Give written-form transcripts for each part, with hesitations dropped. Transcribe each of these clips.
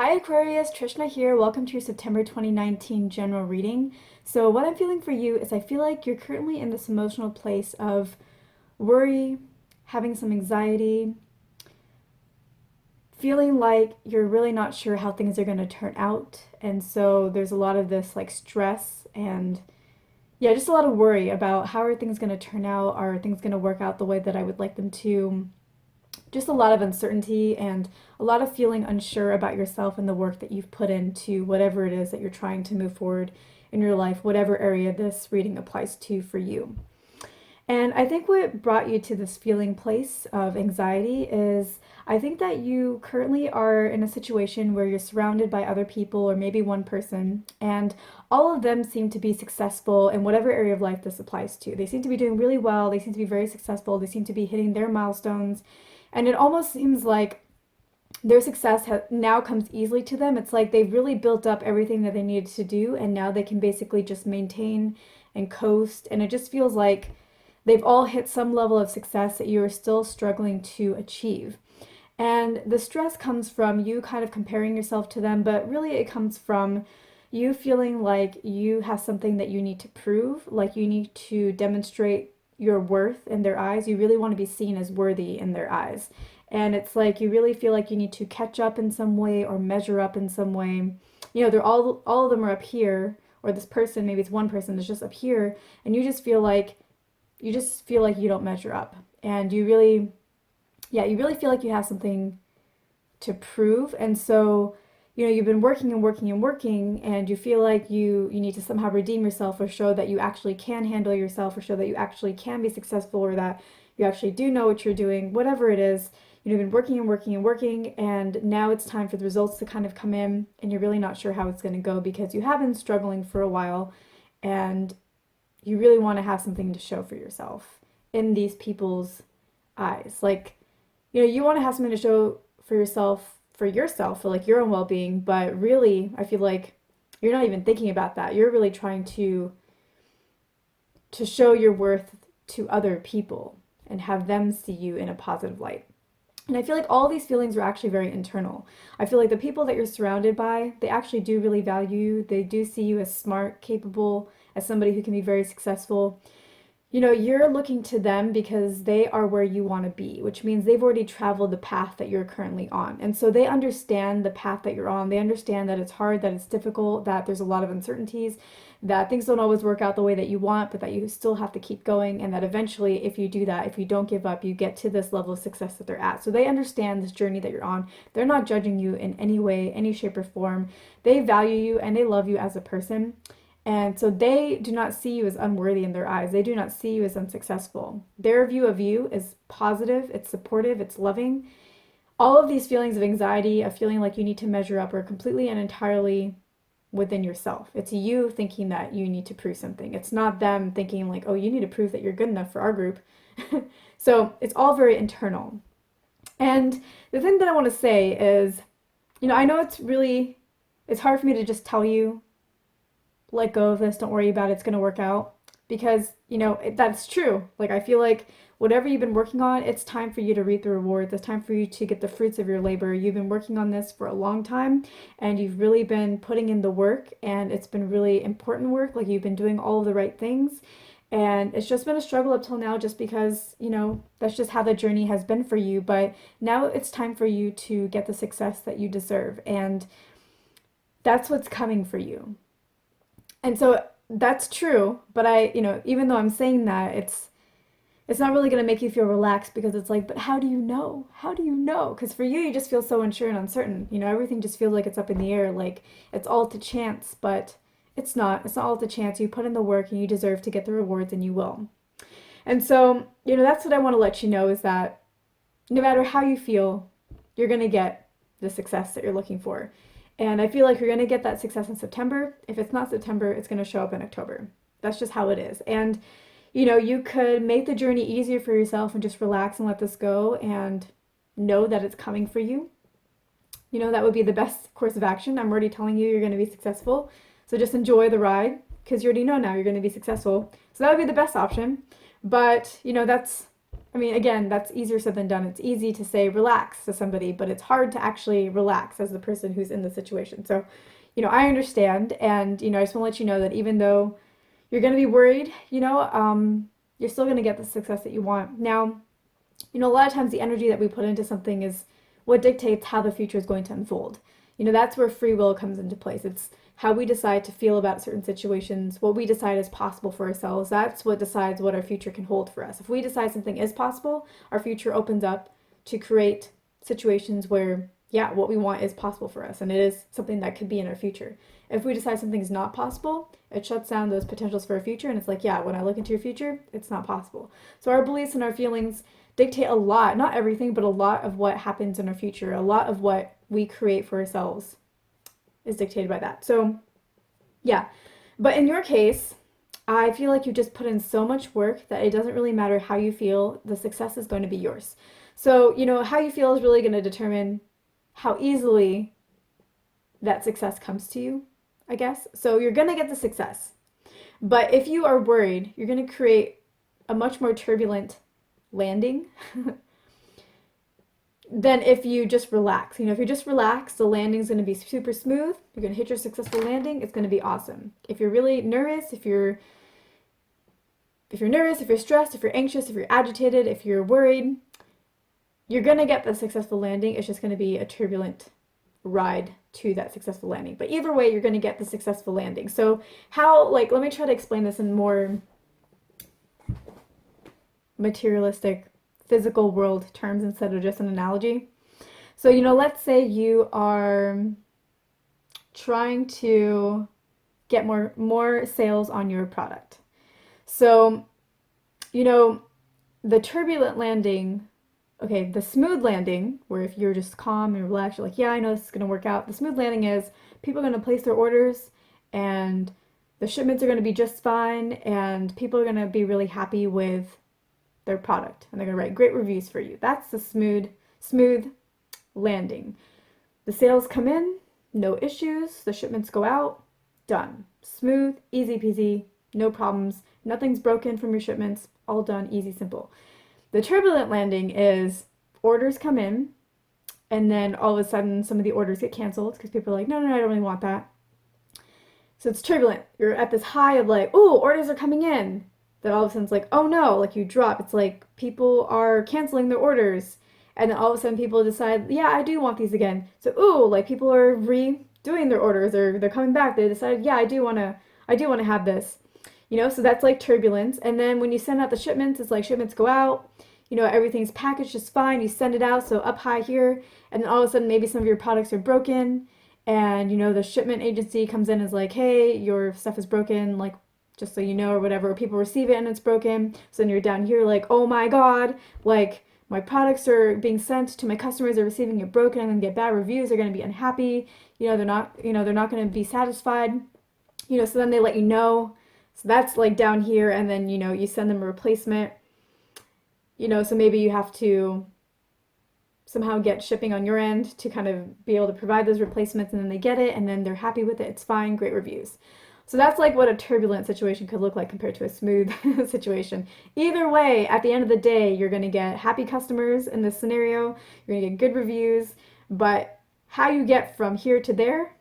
Hi Aquarius, Trishna here. Welcome to your September 2019 general reading. So what I'm feeling for you is I feel like you're currently in this emotional place of worry, having some anxiety, feeling like you're really not sure how things are going to turn out. And so there's a lot of this like stress and yeah, just a lot of worry about how are things going to turn out? Are things going to work out the way that I would like them to? Just a lot of uncertainty and a lot of feeling unsure about yourself and the work that you've put into whatever it is that you're trying to move forward in your life, whatever area this reading applies to for you. And I think what brought you to this feeling place of anxiety is I think that you currently are in a situation where you're surrounded by other people or maybe one person, and all of them seem to be successful in whatever area of life this applies to. They seem to be doing really well, they seem to be very successful, they seem to be hitting their milestones, and it almost seems like their success now comes easily to them. It's like they've really built up everything that they needed to do, and now they can basically just maintain and coast. And it just feels like they've all hit some level of success that you are still struggling to achieve. And the stress comes from you kind of comparing yourself to them, but really it comes from you feeling like you have something that you need to prove, like you need to demonstrate your worth in their eyes. You really want to be seen as worthy in their eyes. And it's like you really feel like you need to catch up in some way or measure up in some way. You know, they're all of them are up here, or this person, maybe it's one person that's just up here, and you just feel like you don't measure up. And you really feel like you have something to prove. And so, you've been working and working and working, and you feel like you need to somehow redeem yourself or show that you actually can handle yourself or show that you actually can be successful or that you actually do know what you're doing, whatever it is. You've been working and working and working, and now it's time for the results to kind of come in, and you're really not sure how it's going to go because you have been struggling for a while, and you really want to have something to show for yourself in these people's eyes. Like, you want to have something to show for yourself, for like your own well-being, but really, I feel like you're not even thinking about that. You're really trying to show your worth to other people and have them see you in a positive light. And I feel like all these feelings are actually very internal. I feel like the people that you're surrounded by, they actually do really value you. They do see you as smart, capable, as somebody who can be very successful. You're looking to them because they are where you want to be, which means they've already traveled the path that you're currently on. And so they understand the path that you're on. They understand that it's hard, that it's difficult, that there's a lot of uncertainties, that things don't always work out the way that you want, but that you still have to keep going. And that eventually, if you do that, if you don't give up, you get to this level of success that they're at. So they understand this journey that you're on. They're not judging you in any way, any shape or form. They value you and they love you as a person. And so they do not see you as unworthy in their eyes. They do not see you as unsuccessful. Their view of you is positive, it's supportive, it's loving. All of these feelings of anxiety, of feeling like you need to measure up, are completely and entirely within yourself. It's you thinking that you need to prove something. It's not them thinking like, oh, you need to prove that you're good enough for our group. So it's all very internal. And the thing that I want to say is, I know it's hard for me to just tell you let go of this, don't worry about it, it's going to work out. Because, that's true. Like, I feel like whatever you've been working on, it's time for you to reap the rewards. It's time for you to get the fruits of your labor. You've been working on this for a long time, and you've really been putting in the work, and it's been really important work. Like, you've been doing all of the right things. And it's just been a struggle up till now just because, that's just how the journey has been for you. But now it's time for you to get the success that you deserve. And that's what's coming for you. And so that's true, but even though I'm saying that, it's not really going to make you feel relaxed because it's like, but how do you know? How do you know? Because for you, you just feel so unsure and uncertain. Everything just feels like it's up in the air, like it's all to chance, but it's not. It's not all to chance. You put in the work and you deserve to get the rewards and you will. And so, that's what I want to let you know is that no matter how you feel, you're going to get the success that you're looking for. And I feel like you're going to get that success in September. If it's not September, it's going to show up in October. That's just how it is. And, you could make the journey easier for yourself and just relax and let this go and know that it's coming for you. That would be the best course of action. I'm already telling you you're going to be successful. So just enjoy the ride because you already know now you're going to be successful. So that would be the best option. But, I mean, again, that's easier said than done. It's easy to say relax to somebody, but it's hard to actually relax as the person who's in the situation. So, I understand. And, I just want to let you know that even though you're going to be worried, you're still going to get the success that you want. Now, a lot of times the energy that we put into something is what dictates how the future is going to unfold. That's where free will comes into place. It's how we decide to feel about certain situations, what we decide is possible for ourselves. That's what decides what our future can hold for us. If we decide something is possible, our future opens up to create situations where, yeah, what we want is possible for us, and it is something that could be in our future. If we decide something is not possible, it shuts down those potentials for our future, and it's like, yeah, when I look into your future, it's not possible. So our beliefs and our feelings dictate a lot, not everything, but a lot of what happens in our future. A lot of what we create for ourselves is dictated by that. So, yeah. But in your case, I feel like you just put in so much work that it doesn't really matter how you feel, the success is going to be yours. So, how you feel is really going to determine how easily that success comes to you, I guess. So, you're going to get the success. But if you are worried, you're going to create a much more turbulent landing than if you just relax. If you just relax, the landing's going to be super smooth. You're going to hit your successful landing. It's going to be awesome. If you're really nervous, if you're nervous, if you're stressed, if you're anxious, if you're agitated, if you're worried, you're going to get the successful landing. It's just going to be a turbulent ride to that successful landing. But either way, you're going to get the successful landing. So let me try to explain this in more materialistic, physical world terms instead of just an analogy. So, let's say you are trying to get more sales on your product. So, the turbulent landing, okay, the smooth landing, where if you're just calm and relaxed, you're like, yeah, I know this is going to work out. The smooth landing is people are going to place their orders and the shipments are going to be just fine and people are going to be really happy with their product and they're going to write great reviews for you. That's the smooth landing. The sales come in, no issues, the shipments go out, done. Smooth, easy peasy, no problems, nothing's broken from your shipments, all done, easy, simple. The turbulent landing is orders come in and then all of a sudden some of the orders get canceled because people are like, no, I don't really want that. So it's turbulent. You're at this high of like, oh, orders are coming in. Then all of a sudden it's like, oh no, like you drop. It's like people are canceling their orders. And then all of a sudden people decide, yeah, I do want these again. So, ooh, like people are redoing their orders or they're coming back. They decided, yeah, I do want to have this. So that's like turbulence. And then when you send out the shipments, it's like shipments go out. Everything's packaged just fine. You send it out, so up high here. And then all of a sudden maybe some of your products are broken. And, the shipment agency comes in and is like, hey, your stuff is broken. Like, just so you know, or whatever, people receive it and it's broken. So then you're down here like, oh my God, like my products are being sent to my customers, they're receiving it broken, I'm gonna get bad reviews, they're gonna be unhappy, they're not gonna be satisfied, so then they let you know. So that's like down here, and then you send them a replacement, so maybe you have to somehow get shipping on your end to kind of be able to provide those replacements, and then they get it and then they're happy with it, it's fine, great reviews. So that's like what a turbulent situation could look like compared to a smooth situation. Either way, at the end of the day, you're going to get happy customers in this scenario. You're going to get good reviews. But how you get from here to there,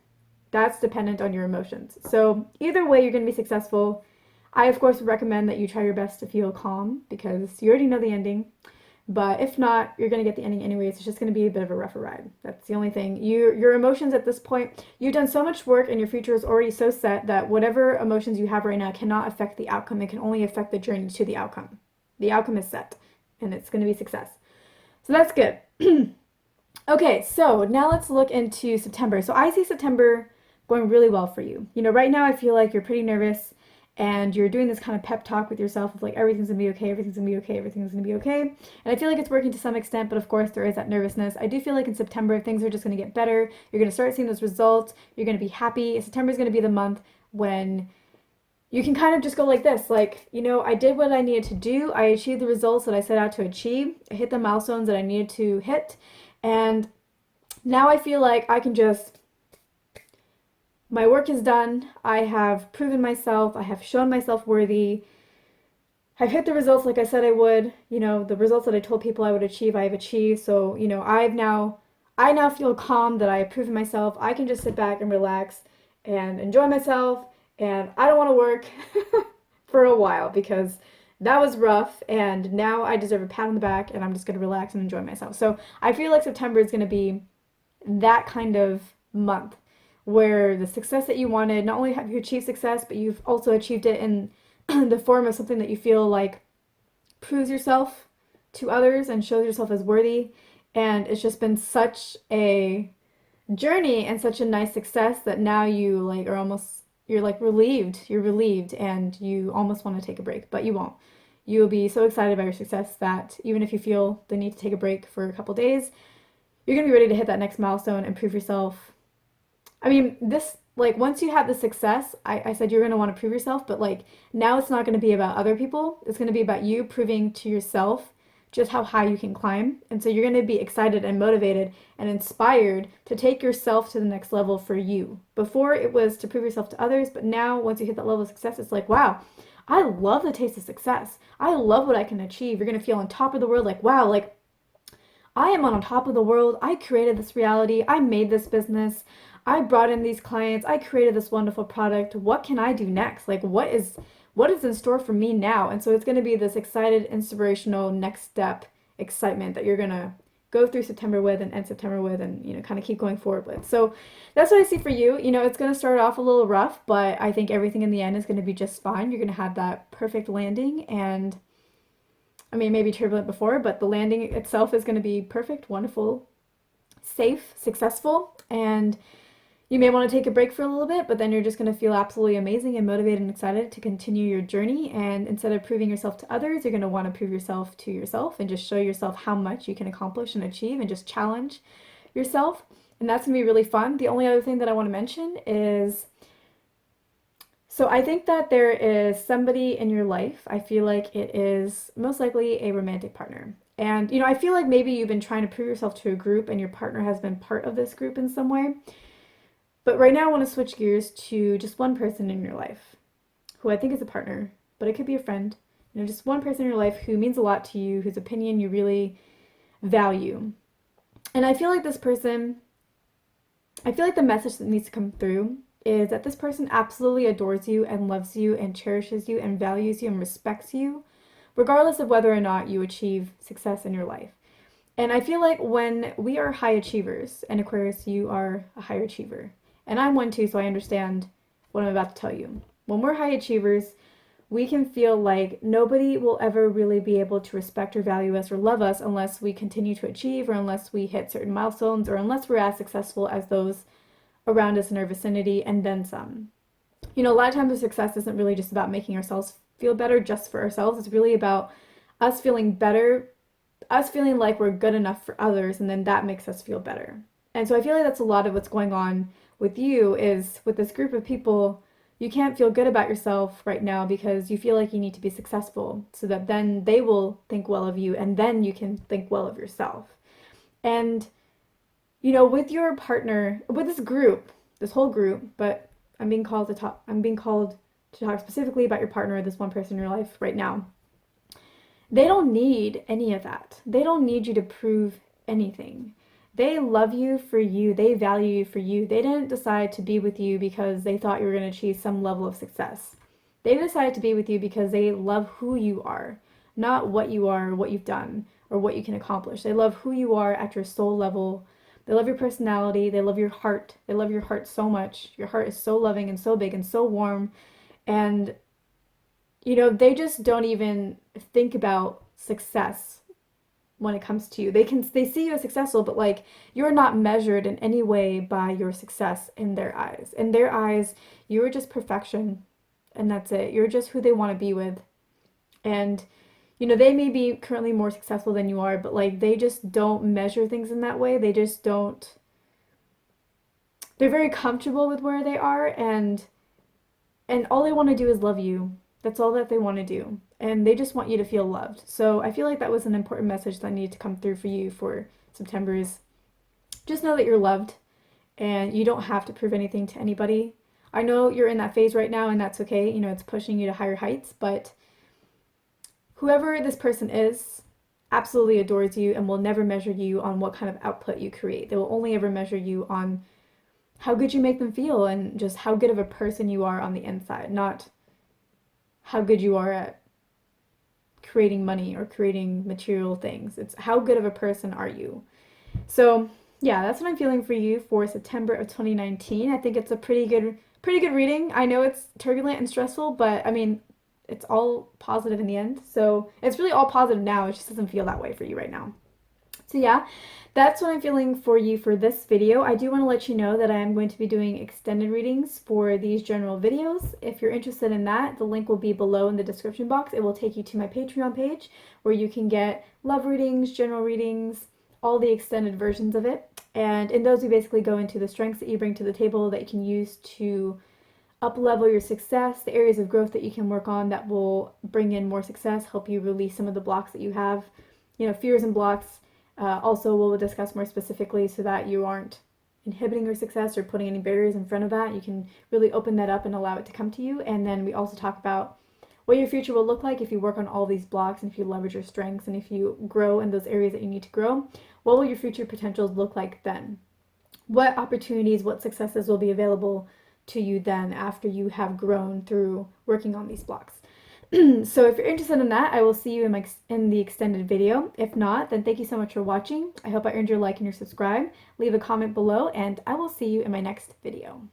that's dependent on your emotions. So either way, you're going to be successful. I, of course, would recommend that you try your best to feel calm because you already know the ending. But if not, you're going to get the ending anyways. It's just going to be a bit of a rougher ride. That's the only thing. Your emotions at this point, you've done so much work and your future is already so set that whatever emotions you have right now cannot affect the outcome. It can only affect the journey to the outcome. The outcome is set and it's going to be success. So that's good. Okay, so now let's look into September. So I see September going really well for you. Right now I feel like you're pretty nervous and you're doing this kind of pep talk with yourself of like, everything's gonna be okay, everything's gonna be okay, everything's gonna be okay. And I feel like it's working to some extent, but of course there is that nervousness. I do feel like in September, things are just gonna get better. You're gonna start seeing those results. You're gonna be happy. September is gonna be the month when you can kind of just go like this, like, I did what I needed to do. I achieved the results that I set out to achieve. I hit the milestones that I needed to hit. And now I feel like I can just, my work is done. I have proven myself. I have shown myself worthy. I've hit the results like I said I would. The results that I told people I would achieve, I have achieved. So, I now feel calm that I have proven myself. I can just sit back and relax and enjoy myself, and I don't want to work for a while because that was rough, and now I deserve a pat on the back, and I'm just going to relax and enjoy myself. So, I feel like September is going to be that kind of month where the success that you wanted, not only have you achieved success, but you've also achieved it in the form of something that you feel like proves yourself to others and shows yourself as worthy. And it's just been such a journey and such a nice success that now you like are almost, you're like relieved. You're relieved and you almost want to take a break, but you won't. You will be so excited by your success that even if you feel the need to take a break for a couple days, you're going to be ready to hit that next milestone and prove yourself. I mean, this, like, once you have the success, I said you're going to want to prove yourself, but like, now it's not going to be about other people. It's going to be about you proving to yourself just how high you can climb. And so you're going to be excited and motivated and inspired to take yourself to the next level for you. Before it was to prove yourself to others, but now once you hit that level of success, it's like, wow, I love the taste of success. I love what I can achieve. You're going to feel on top of the world, like, wow, like, I am on top of the world. I created this reality. I made this business. I brought in these clients. I created this wonderful product. What can I do next? Like what is in store for me now? And so it's going to be this excited, inspirational next step excitement that you're going to go through September with and end September with and kind of keep going forward with. So that's what I see for you. It's going to start off a little rough, but I think everything in the end is going to be just fine. You're going to have that perfect landing, and I mean, maybe turbulent before, but the landing itself is going to be perfect, wonderful, safe, successful, and you may want to take a break for a little bit, but then you're just going to feel absolutely amazing and motivated and excited to continue your journey. And instead of proving yourself to others, you're going to want to prove yourself to yourself and just show yourself how much you can accomplish and achieve and just challenge yourself. And that's going to be really fun. The only other thing that I want to mention is, so I think that there is somebody in your life. I feel like it is most likely a romantic partner. And, I feel like maybe you've been trying to prove yourself to a group and your partner has been part of this group in some way. But right now I want to switch gears to just one person in your life who I think is a partner, but it could be a friend. Just one person in your life who means a lot to you, whose opinion you really value. And I feel like this person, I feel like the message that needs to come through is that this person absolutely adores you and loves you and cherishes you and values you and respects you, regardless of whether or not you achieve success in your life. And I feel like when we are high achievers, and Aquarius, you are a high achiever, and I'm one too, so I understand what I'm about to tell you. When we're high achievers, we can feel like nobody will ever really be able to respect or value us or love us unless we continue to achieve, or unless we hit certain milestones, or unless we're as successful as those around us in our vicinity and then some. A lot of times the success isn't really just about making ourselves feel better just for ourselves. It's really about us feeling better, us feeling like we're good enough for others, and then that makes us feel better. And so I feel like that's a lot of what's going on with you, is with this group of people, you can't feel good about yourself right now because you feel like you need to be successful so that then they will think well of you and then you can think well of yourself. And with your partner, with this group, this whole group, but I'm being called to talk specifically about your partner, this one person in your life right now. They don't need any of that. They don't need you to prove anything. They love you for you. They value you for you. They didn't decide to be with you because they thought you were going to achieve some level of success. They decided to be with you because they love who you are, not what you are, or what you've done, or what you can accomplish. They love who you are at your soul level. They love your personality. They love your heart. They love your heart so much. Your heart is so loving and so big and so warm. And, they just don't even think about success when it comes to you. They see you as successful, but like, you're not measured in any way by your success in their eyes. In their eyes, you're just perfection, and that's it. You're just who they want to be with. And they may be currently more successful than you are, but like, they just don't measure things in that way. They just don't. They're very comfortable with where they are, and all they want to do is love you. That's all that they want to do. And they just want you to feel loved. So I feel like that was an important message that needed to come through for you for September, is just know that you're loved and you don't have to prove anything to anybody. I know you're in that phase right now, and that's okay. It's pushing you to higher heights, but whoever this person is absolutely adores you and will never measure you on what kind of output you create. They will only ever measure you on how good you make them feel and just how good of a person you are on the inside, not how good you are at creating money or creating material things. It's how good of a person are you. So, yeah, that's what I'm feeling for you for September of 2019. I think it's a pretty good reading. I know it's turbulent and stressful, but I mean, it's all positive in the end. So, it's really all positive now. It just doesn't feel that way for you right now. So yeah, that's what I'm feeling for you for this video. I do want to let you know that I am going to be doing extended readings for these general videos. If you're interested in that, the link will be below in the description box. It will take you to my Patreon page where you can get love readings, general readings, all the extended versions of it. And in those, we basically go into the strengths that you bring to the table that you can use to up level your success, the areas of growth that you can work on that will bring in more success, help you release some of the blocks that you have, fears and blocks. Also, we'll discuss more specifically so that you aren't inhibiting your success or putting any barriers in front of that. You can really open that up and allow it to come to you. And then we also talk about what your future will look like if you work on all these blocks and if you leverage your strengths and if you grow in those areas that you need to grow. What will your future potentials look like then? What opportunities, what successes will be available to you then after you have grown through working on these blocks? So if you're interested in that, I will see you in the extended video. If not, then thank you so much for watching. I hope I earned your like and your subscribe. Leave a comment below, and I will see you in my next video.